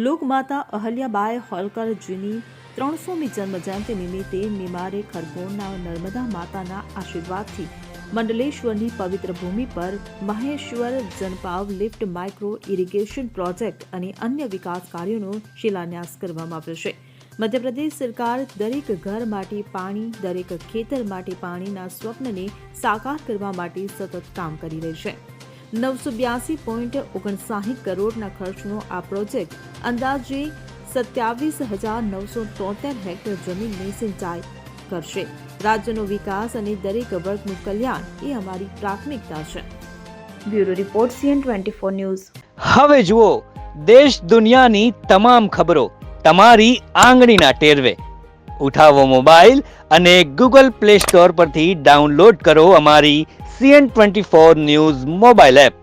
લોકમાતા અહલ્યાબાઈ હોલકરજીની 300મી જન્મજયંતિ નિમિત્તે નિમારે ખરગોણના નર્મદા માતાના આશીર્વાદથી મંડલેશ્વરની પવિત્ર ભૂમિ પર Maheshwar Janpav lift micro irrigation project અને અન્ય વિકાસ કાર્યોનો શિલાન્યાસ કરવામાં આવ્યો છે. મધ્યપ્રદેશ સરકાર દરેક ઘર માટે પાણી, દરેક ખેતર માટે પાણીના સ્વપ્નને સાકાર કરવા માટે સતત કામ કરી રહી છે. 982.59 કરોડના ખર્ચનો આ પ્રોજેક્ટ અંદાજે 27,973 હેક્ટર જમીનને સિંચાઈ કરશે. રાજ્યનો વિકાસ અને દરેક વર્ગનું કલ્યાણ એ અમારી પ્રાથમિકતા છે. Bureau report CN24 news. હવે જુઓ દેશ દુનિયાની તમામ ખબરો તમારી આંગળીના ટેરવે. ઉઠાવો મોબાઈલ અને Google Play Store પરથી ડાઉનલોડ કરો અમારી CN24 ન્યૂઝ મોબાઈલ એપ.